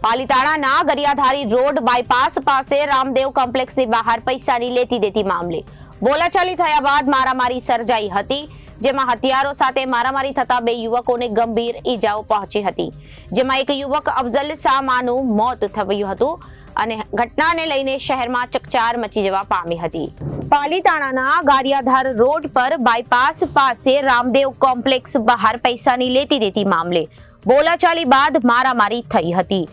પાલીતાણાના ગરિયાધારી road bypass પાસે રામદેવ કોમ્પ્લેક્સની બહાર પૈસાની લેતી દેતી મામલે બોલાચાલી થયા બાદ મારામારી સર્જાઈ હતી, જેમાં હથિયારો સાથે મારામારી થતા બે યુવકોને ગંભીર ઈજાઓ પહોંચી હતી, જેમાં એક યુવક અફઝલ સામાનું મોત થયું હતું અને ઘટનાને લઈને શહેરમાં ચકચાર મચી જવા પામી હતી। પાલીતાણાના ગારિયાધાર રોડ પર બાયપાસ પાસે રામદેવ કોમ્પ્લેક્સ બહાર પૈસાની લેતી દેતી મામલે બોલાચાલી બાદ મારામારી થઈ હતી,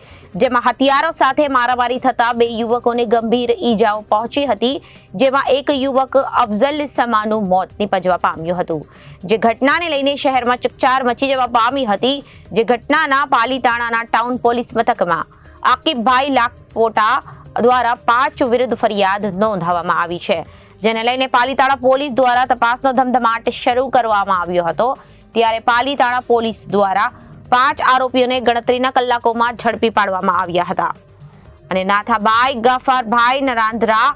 જેમાં હથિયારો સાથે મારામારી થતા બે યુવકોને ગંભીર ઈજાઓ પહોંચી હતી, જેમાં એક યુવક અફઝલ સમાનું મોત નીપજવા પામ્યું હતું, જે ઘટનાને લઈને શહેરમાં ચકચાર મચી જવા પામી હતી। જે ઘટનાના પાલીતાણાના ટાઉન પોલીસ મથકમાં આકિબભાઈ લાખપોટા દ્વારા 5 વિરુદ્ધ ફરિયાદ નોંધાવવામાં આવી છે, જેને લઈને પાલીતાણા પોલીસ દ્વારા તપાસનો ધમધમાટ શરૂ કરવામાં આવ્યો હતો। ત્યારે પાલીતાણા પોલીસ દ્વારા 5 આરોપીઓને ગણતરીના કલાકોમાં ઝડપી પાડવામાં આવ્યા હતા અને નાથાભાઈ ગફારભાઈ નરાંધરા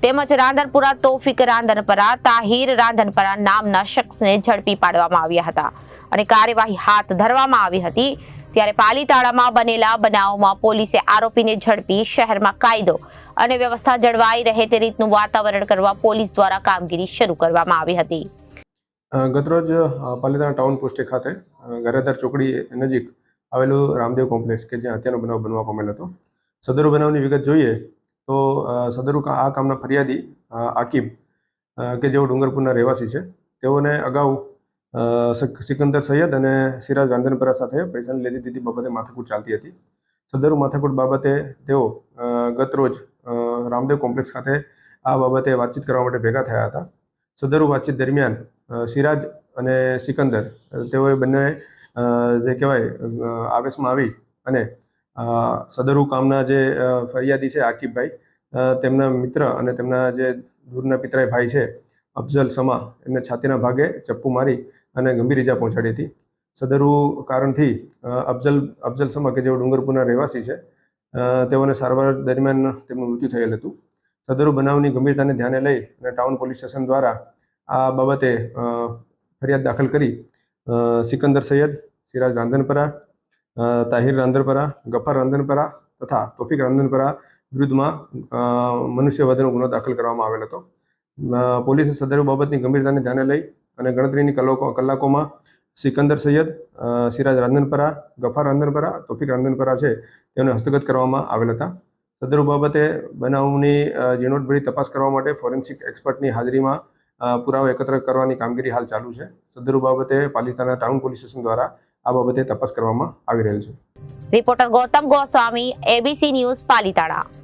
તેમજ રાંધનપુરા તોફિક રાંધનપરા તાહિર રાંધનપરા નામના શખ્સને ઝડપી પાડવામાં આવ્યા હતા અને કાર્યવાહી હાથ ધરવામાં આવી હતી। ત્યારે પાલીતાણામાં બનેલા બનાવમાં પોલીસે આરોપીને ઝડપી શહેરમાં કાયદો અને વ્યવસ્થા જળવાઈ રહે તે રીતનું વાતાવરણ કરવા પોલીસ દ્વારા કામગીરી શરૂ કરવામાં આવી હતી। ગતરોજ પાલીતાણા ટાઉન પોસ્ટ ખાતે ગારિયાધાર ચોકડી નજીક આવેલું રામદેવ કોમ્પ્લેક્સ કે જ્યાં હત્યાનો બનાવ બનવા પામેલ હતો। સદરુ બનાવની વિગત જોઈએ તો સદરુ આ કામના ફરિયાદી આકિબ કે જેઓ ડુંગરપુરના રહેવાસી છે, તેઓને અગાઉ સિકંદર સૈયદ અને સિરાજ રાંધનપરા સાથે પૈસાની લેતી દેતી બાબતે માથાકૂટ ચાલતી હતી। સદરુ માથાકૂટ બાબતે તેઓ ગતરોજ રામદેવ કોમ્પ્લેક્સ ખાતે આ બાબતે વાતચીત કરવા માટે ભેગા થયા હતા। સદરુ વાતચીત દરમિયાન સિરાજ અને સિકંદર તેઓએ બંને જે કહેવાય આવેશમાં આવી અને સદરુ કામના જે ફરિયાદી છે આકિબભાઈ, તેમના મિત્ર અને તેમના જે દૂરના પિતરાઈ ભાઈ છે અફઝલ સમા, એમને છાતીના ભાગે ચપ્પુ મારી અને ગંભીર ઈજા પહોંચાડી હતી। સદરુ કારણથી અફઝલ સમા કે જેઓ ડુંગરપુરના રહેવાસી છે, તેઓને સારવાર દરમિયાન તેમનું મૃત્યુ થયેલ હતું। સદરુ બનાવની ગંભીરતાને ધ્યાને લઈ અને ટાઉન પોલીસ સ્ટેશન દ્વારા આ બાબતે ફરિયાદ દાખલ કરી સિકંદર સૈયદ, સિરાજ રાંધનપરા, તાહિર રાંધનપરા, ગફાર રાંધનપરા તથા તોફિક રાંધનપરા વિરુદ્ધમાં મનુષ્યવધનો ગુનો દાખલ કરવામાં આવેલ હતો। પોલીસે સદરુ બાબતની ગંભીરતાને ધ્યાને લઈ અને ગણતરીની કલાકોમાં સિકંદર સૈયદ, સિરાજ રાંધનપરા, ગફાર રાંધનપરા, તોફિક રાંધનપરા છે તેઓને હસ્તગત કરવામાં આવેલ હતા। સદરુ બાબતે બનાવની ઝીણવટભરી તપાસ કરવા માટે ફોરેન્સિક એક્સપર્ટની હાજરીમાં પુરાવા એકત્ર કરવાની કામગીરી હાલ ચાલુ છે। સદરુ બાબતે પાલીતાણા ટાઉન પોલીસ સ્ટેશન દ્વારા આ બાબતે તપાસ કરવામાં આવી રહેલ છે। Reporter Gautam Goswami, ABC news, Palitana.